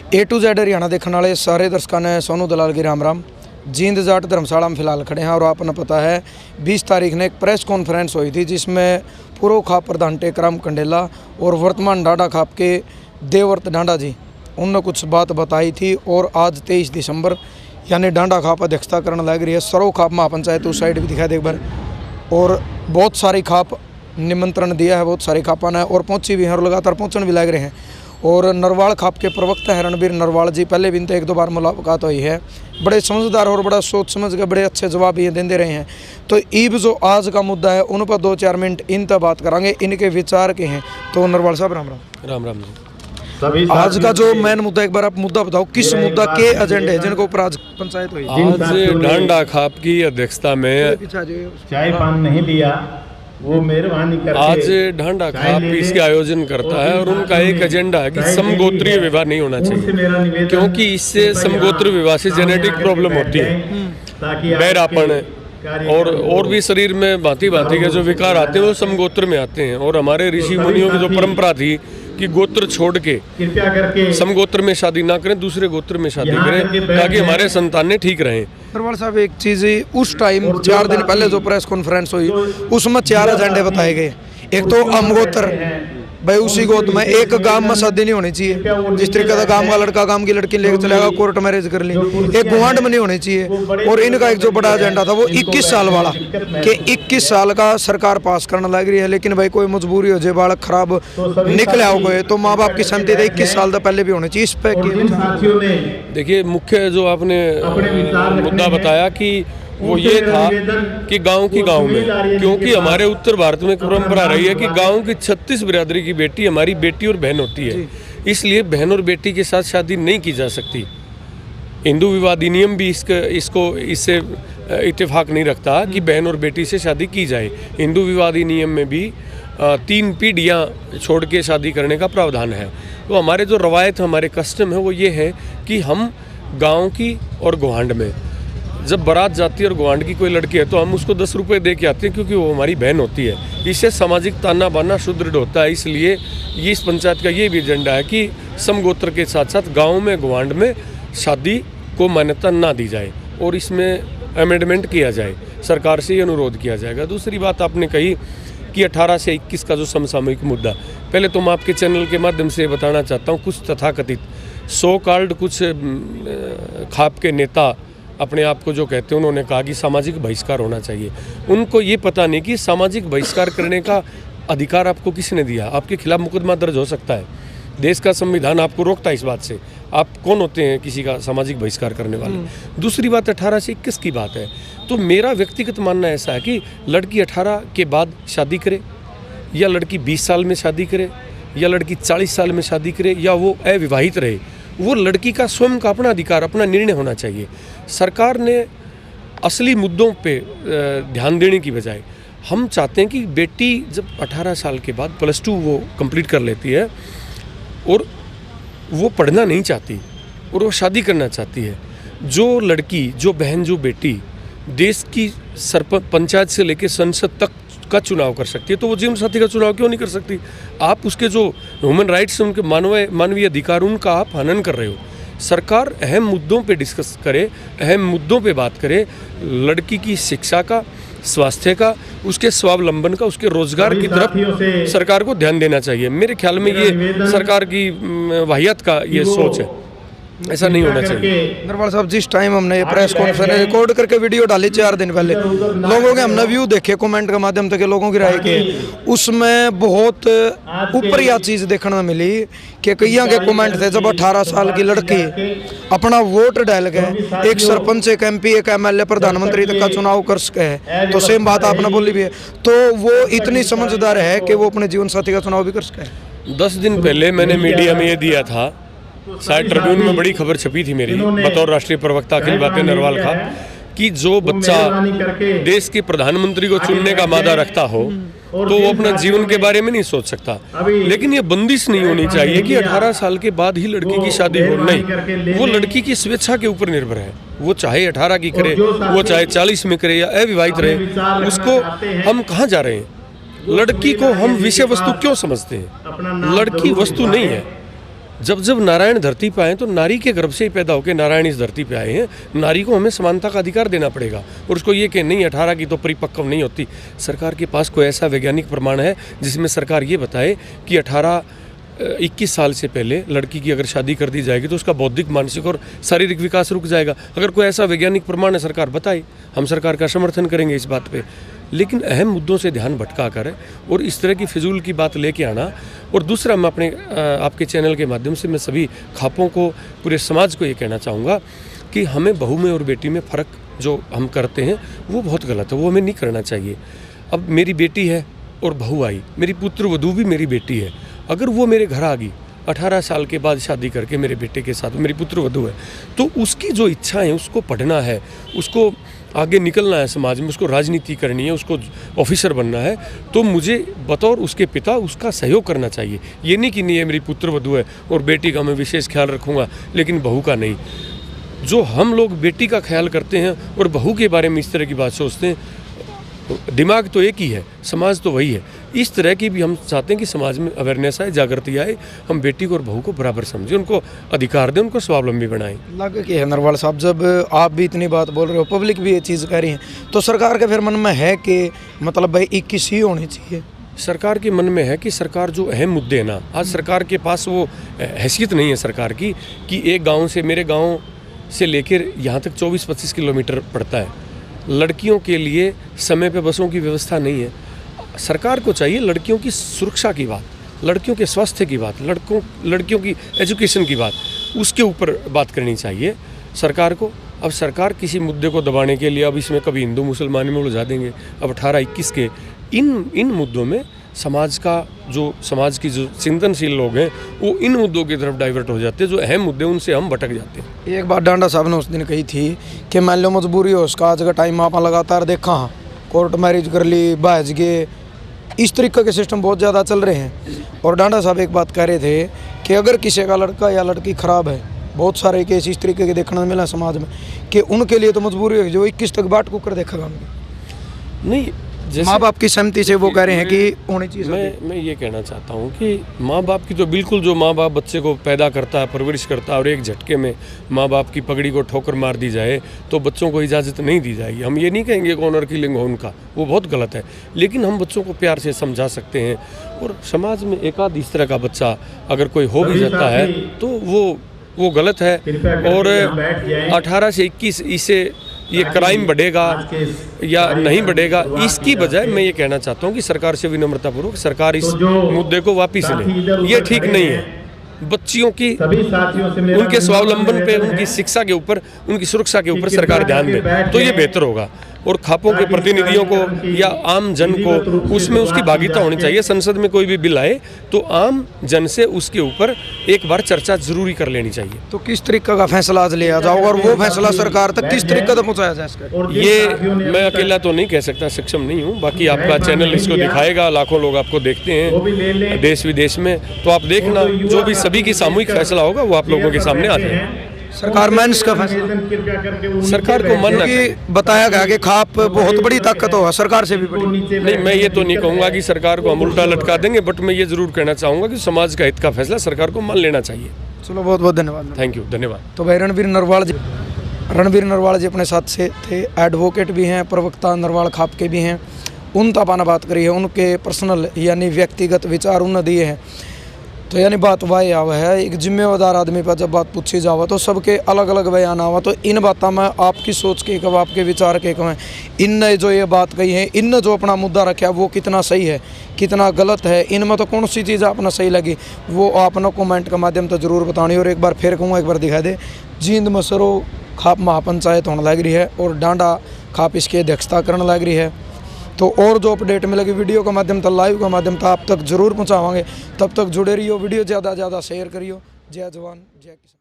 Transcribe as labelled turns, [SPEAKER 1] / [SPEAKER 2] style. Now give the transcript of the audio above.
[SPEAKER 1] A to Z Haryana देखने वाले सारे दर्शकों ने सोनू दलाल की राम राम। जींद जाट धर्मशाला में फिलहाल खड़े हैं और आपने पता है 20 तारीख ने एक प्रेस कॉन्फ्रेंस हुई थी जिसमें पूर्व खाप प्रधान टेकराम कंडेला और वर्तमान डांडा खाप के देवर्त डांडा जी उन्होंने कुछ बात बताई थी। और आज 23 दिसंबर यानी डांडा खाप अध्यक्षता करने लग रही है। सरो खाप महापंचायत उस साइड भी दिखाई दे एक बार। और बहुत सारी खाप निमंत्रण दिया है, बहुत सारी खापा ने और पहुंची भी हैं और लगातार पहुंचने भी लग रहे हैं। और नरवाल खाप के प्रवक्ता है रणबीर नरवाल जी, पहले भी इनसे एक दो बार मुलाकात हुई है। बड़े समझदार और बड़ा सोच समझ के बड़े अच्छे जवाब ये देते रहे हैं। तो ईब जो आज का मुद्दा है उन पर 2-4 मिनट इन तक बात करांगे, इनके विचार के हैं। तो नरवाल साहब राम राम।
[SPEAKER 2] राम राम जी।
[SPEAKER 1] आज का जो मेन मुद्दा, एक बार आप मुद्दा बताओ, किस मुद्दा के एजेंडे है जिनको ऊपर आज पंचायत हुई?
[SPEAKER 2] आज डांडा खाप की अध्यक्षता में
[SPEAKER 3] चाय पान नहीं दिया, वो मेहरबानी करके
[SPEAKER 2] आज डांडा खाप इसके आयोजन करता है। और उनका एक एजेंडा है कि समगोत्रीय विवाह नहीं होना चाहिए, क्योंकि इससे समगोत्रीय विवाह से जेनेटिक प्रॉब्लम होती है, बहरापन और भी शरीर में भांति भांति के जो विकार आते हैं वो समगोत्र में आते हैं। और हमारे ऋषि मुनियों की जो परंपरा थी कि गोत्र छोड़ के
[SPEAKER 3] कृपया करके
[SPEAKER 2] समगोत्र में शादी ना करें, दूसरे गोत्र में शादी करें ताकि हमारे संतानें ठीक रहें।
[SPEAKER 1] नरवाल साहब एक चीज़, उस टाइम 4 दिन पहले जो प्रेस कॉन्फ्रेंस हुई उसमें 4 एजेंडे बताए गए। एक तो अमगोत्र, भाई उसी गोत में एक गांव में शादी नहीं होनी चाहिए, जिस तरीके का गांव का लड़का गांव की लड़की लेकर चलेगा, कोर्ट मैरिज कर ली। एक गुआंढ में नहीं होनी चाहिए। और इनका एक जो बड़ा एजेंडा था वो 21 साल वाला, कि 21 साल का सरकार पास करने लग रही है, लेकिन भाई कोई मजबूरी हो जाए, बालक खराब निकले आओ कोई तो माँ बाप की सहमति थे 21 साल तक पहले भी होनी चाहिए। इस पे
[SPEAKER 2] देखिए, मुख्य जो आपने मुद्दा बताया कि वो ये था कि गांव की गांव में, क्योंकि हमारे उत्तर भारत में एक परंपरा रही है कि गांव की 36 बिरादरी की बेटी हमारी बेटी और बहन होती है, इसलिए बहन और बेटी के साथ शादी नहीं की जा सकती। हिंदू विवाह अधिनियम भी इससे इत्तेफाक नहीं रखता कि बहन और बेटी से शादी की जाए। हिंदू विवाह अधिनियम में भी 3 पीढ़ियाँ छोड़ के शादी करने का प्रावधान है। तो हमारे जो रवायत, हमारे कस्टम है वो ये है कि हम गाँव की और गुआंढ में जब बारात जाती है और गुआंढ की कोई लड़की है तो हम उसको 10 रुपये दे के आते हैं, क्योंकि वो हमारी बहन होती है। इससे सामाजिक ताना बाना सुदृढ़ होता है। इसलिए ये इस पंचायत का ये भी एजेंडा है कि समगोत्र के साथ साथ गांव में गुआंढ में शादी को मान्यता ना दी जाए और इसमें अमेंडमेंट किया जाए, सरकार से ये अनुरोध किया जाएगा। दूसरी बात आपने कही कि 18 से 21 का जो समसामयिक मुद्दा, पहले तो मैं आपके चैनल के माध्यम से बताना चाहता हूँ, कुछ तथाकथित सो कॉल्ड कुछ खाप के नेता अपने आप को जो कहते हैं, उन्होंने कहा कि सामाजिक बहिष्कार होना चाहिए। उनको ये पता नहीं कि सामाजिक बहिष्कार करने का अधिकार आपको किसने दिया। आपके खिलाफ मुकदमा दर्ज हो सकता है, देश का संविधान आपको रोकता है इस बात से। आप कौन होते हैं किसी का सामाजिक बहिष्कार करने वाले? दूसरी बात 18 से 21 की बात है, तो मेरा व्यक्तिगत मानना ऐसा है कि लड़की 18 के बाद शादी करे, या लड़की 20 साल में शादी करे, या लड़की 40 साल में शादी करे, या वो अविवाहित रहे, वो लड़की का स्वयं का अपना अधिकार, अपना निर्णय होना चाहिए। सरकार ने असली मुद्दों पे ध्यान देने की बजाय हम चाहते हैं कि बेटी जब 18 साल के बाद +2 वो कंप्लीट कर लेती है और वो पढ़ना नहीं चाहती और वो शादी करना चाहती है, जो लड़की, जो बहन, जो बेटी देश की पंचायत से लेकर संसद तक का चुनाव कर सकती है, तो वो जीवन साथी का चुनाव क्यों नहीं कर सकती? आप उसके जो ह्यूमन राइट्स, उनके मानवीय अधिकार, उनका आप हनन कर रहे हो। सरकार अहम मुद्दों पे डिस्कस करे, अहम मुद्दों पे बात करे, लड़की की शिक्षा का, स्वास्थ्य का, उसके स्वावलंबन का, उसके रोजगार की तरफ सरकार को ध्यान देना चाहिए। मेरे ख्याल में ये सरकार की वाहियत का ये सोच है, ऐसा नहीं होना चाहिए।
[SPEAKER 1] नरवाल साहब, जिस टाइम हमने ये प्रेस कॉन्फ्रेंस रिकॉर्ड करके वीडियो डाली 4 दिन पहले, लोगों के हमने व्यू देखे कमेंट के माध्यम से, लोगों की राय के, उसमें बहुत ऊपर यह चीज़ देखने में मिली कि कईयों के कमेंट थे, जब 18 साल की लड़की अपना वोट डाल के एक सरपंच, एक MP, एक MLA, प्रधानमंत्री तक का चुनाव कर सके है, तो सेम बात आपने बोली भी है, तो वो इतनी समझदार है कि वो अपने जीवन साथी का चुनाव भी कर सके।
[SPEAKER 2] 10 दिन पहले मैंने मीडिया में ये दिया था, शायद ट्रिब्यून में बड़ी खबर छपी थी मेरी बतौर राष्ट्रीय प्रवक्ता अखिल भारतीय नरवाल खाप, कि जो बच्चा देश के प्रधानमंत्री को चुनने का मादा रखता हो तो वो अपना जीवन के बारे में नहीं सोच सकता। लेकिन ये बंदिश नहीं होनी चाहिए कि 18 साल के बाद ही लड़की की शादी हो, नहीं, वो लड़की की स्वेच्छा के ऊपर निर्भर है। वो चाहे 18 की करे, वो चाहे 40 में करे, या अविवाहित रहे, उसको हम कहाँ जा रहे हैं? लड़की को हम विषय वस्तु क्यों समझते हैं? लड़की वस्तु नहीं है, जब जब नारायण धरती पे आए तो नारी के गर्भ से ही पैदा होकर नारायण इस धरती पे आए हैं। नारी को हमें समानता का अधिकार देना पड़ेगा और उसको ये कि नहीं 18 की तो परिपक्व नहीं होती। सरकार के पास कोई ऐसा वैज्ञानिक प्रमाण है जिसमें सरकार ये बताए कि 18-21 साल से पहले लड़की की अगर शादी कर दी जाएगी तो उसका बौद्धिक, मानसिक और शारीरिक विकास रुक जाएगा। अगर कोई ऐसा वैज्ञानिक प्रमाण है सरकार बताए, हम सरकार का समर्थन करेंगे इस बात पे। लेकिन अहम मुद्दों से ध्यान भटका कर और इस तरह की फिजूल की बात लेके आना। और दूसरा, मैं अपने आपके चैनल के माध्यम से मैं सभी खापों को, पूरे समाज को ये कहना चाहूँगा कि हमें बहू में और बेटी में फ़र्क जो हम करते हैं वो बहुत गलत है, वो हमें नहीं करना चाहिए। अब मेरी बेटी है और बहू आई, मेरी पुत्र वधू भी मेरी बेटी है। अगर वो मेरे घर आ गई 18 साल के बाद शादी करके मेरे बेटे के साथ, मेरी पुत्र वधू है, तो उसकी जो इच्छा है, उसको पढ़ना है, उसको आगे निकलना है समाज में, उसको राजनीति करनी है, उसको ऑफिसर बनना है, तो मुझे बतौर उसके पिता उसका सहयोग करना चाहिए। ये नहीं कि नहीं है मेरी पुत्र वधू है और बेटी का मैं विशेष ख्याल रखूँगा लेकिन बहू का नहीं। जो हम लोग बेटी का ख्याल करते हैं और बहू के बारे में इस तरह की बात सोचते हैं, दिमाग तो एक ही है, समाज तो वही है। इस तरह की भी हम चाहते हैं कि समाज में अवेयरनेस आए, जागृति आए, हम बेटी को और बहू को बराबर समझें, उनको अधिकार दें, उनको स्वावलंबी बनाएं।
[SPEAKER 1] लग के है नरवाल साहब, जब आप भी इतनी बात बोल रहे हो, पब्लिक भी ये चीज़ कह रही है, तो सरकार के फिर मन में है कि मतलब भाई 21 ही होनी चाहिए?
[SPEAKER 2] सरकार के मन में है कि सरकार जो अहम मुद्दे हैं ना, आज सरकार के पास वो हैसियत नहीं है सरकार की कि एक गाँव से, मेरे गाँव से लेकर यहाँ तक 24-25 किलोमीटर पड़ता है। लड़कियों के लिए समय पे बसों की व्यवस्था नहीं है। सरकार को चाहिए लड़कियों की सुरक्षा की बात, लड़कियों के स्वास्थ्य की बात, लड़कियों की एजुकेशन की बात, उसके ऊपर बात करनी चाहिए सरकार को। अब सरकार किसी मुद्दे को दबाने के लिए अब इसमें कभी हिंदू मुसलमान में उलझा देंगे। अब 18-21 के इन मुद्दों में समाज की जो चिंतनशील लोग हैं वो इन मुद्दों की तरफ डाइवर्ट हो जाते हैं, जो अहम मुद्दे उनसे हम भटक जाते हैं।
[SPEAKER 1] एक बात डांडा साहब ने उस दिन कही थी कि मान लो मजबूरी हो, उसका आज का टाइम आप लगातार देखा, कोर्ट मैरिज कर ली, बहज गए, इस तरीके के सिस्टम बहुत ज़्यादा चल रहे हैं। और डांडा साहब एक बात कह रहे थे कि अगर किसी का लड़का या लड़की ख़राब है, बहुत सारे केस इस तरीके के देखने मिला समाज में, कि उनके लिए तो मजबूरी है जो 21 तक बाट कुकर देखेगा उनकी।
[SPEAKER 2] नहीं,
[SPEAKER 1] माँ बाप की सहमति से वो कह रहे हैं कि होनी चाहिए।
[SPEAKER 2] मैं ये कहना चाहता हूँ कि माँ बाप की तो बिल्कुल, जो माँ बाप बच्चे को पैदा करता है, परवरिश करता है और एक झटके में माँ बाप की पगड़ी को ठोकर मार दी जाए तो बच्चों को इजाज़त नहीं दी जाएगी। हम ये नहीं कहेंगे कि ऑनर किलिंग हो उनका, वो बहुत गलत है, लेकिन हम बच्चों को प्यार से समझा सकते हैं। और समाज में एक आध इस तरह का बच्चा अगर कोई हो भी जाता है तो वो गलत है। और 18 से 21 इसे ये क्राइम बढ़ेगा या नहीं बढ़ेगा, इसकी बजाय मैं ये कहना चाहता हूँ कि सरकार से विनम्रतापूर्वक सरकार इस मुद्दे को वापस ले। ये ठीक नहीं है। बच्चियों की, उनके स्वावलंबन पे, उनकी शिक्षा के ऊपर, उनकी सुरक्षा के ऊपर सरकार ध्यान दे तो ये बेहतर होगा। और खापों के प्रतिनिधियों को या आम जन को उसमें उसकी भागीदारी होनी चाहिए। संसद में कोई भी बिल आए तो आम जन से उसके ऊपर एक बार चर्चा जरूरी कर लेनी चाहिए।
[SPEAKER 1] तो किस तरीके का फैसला आज लिया जाओ और वो फैसला सरकार तक किस तरीके से पहुँचाया जाए?
[SPEAKER 2] ये मैं अकेला तो नहीं कह सकता, सक्षम नहीं हूँ। बाकी आपका चैनल इसको दिखाएगा, लाखों लोग आपको देखते हैं देश विदेश में, तो आप देखना जो भी सभी की सामूहिक फैसला होगा वो आप लोगों के सामने आ जाएगा।
[SPEAKER 1] सरकार में इसका फैसला
[SPEAKER 2] सरकार को मन
[SPEAKER 1] बताया गया कि खाप बहुत बड़ी ताकत होगा, सरकार से भी बड़ी।
[SPEAKER 2] नहीं, मैं ये तो नहीं कहूँगा कि सरकार को हम उल्टा लटका देंगे, बट मैं ये जरूर कहना चाहूँगा कि समाज का हित का फैसला सरकार को मान लेना चाहिए।
[SPEAKER 1] चलो, बहुत बहुत धन्यवाद।
[SPEAKER 2] थैंक यू, धन्यवाद।
[SPEAKER 1] तो भाई रणवीर नरवाल जी अपने साथ से थे, एडवोकेट भी हैं, प्रवक्ता नरवाल खाप के भी हैं। उन तापाना बात करी है, उनके पर्सनल यानी व्यक्तिगत विचार उन्होंने दिए हैं। तो यानी बात वही आवा है, एक जिम्मेदार आदमी पर जब बात पूछी जावा तो सबके अलग अलग बयान आवा। तो इन बातों में आपकी सोच के कब, आपके विचार के कब, इनने जो ये बात कही है, इनने जो अपना मुद्दा रखा वो कितना सही है, कितना गलत है, इनमें तो कौन सी चीज़ आपने सही लगी वो आपने कमेंट के माध्यम से जरूर बतानी। और एक बार फिर कहूँ, एक बार दिखा दे, जींद मसरो खाप महापंचायत होने लग रही है और डांडा खाप इसकी अध्यक्षता करने लग रही है। तो और जो अपडेट मिलेगी वीडियो के माध्यम से, लाइव के माध्यम से आप तक जरूर पहुंचावांगे। तब तक जुड़े रहियो, वीडियो ज़्यादा से ज़्यादा शेयर करियो। जय जवान जय किसान।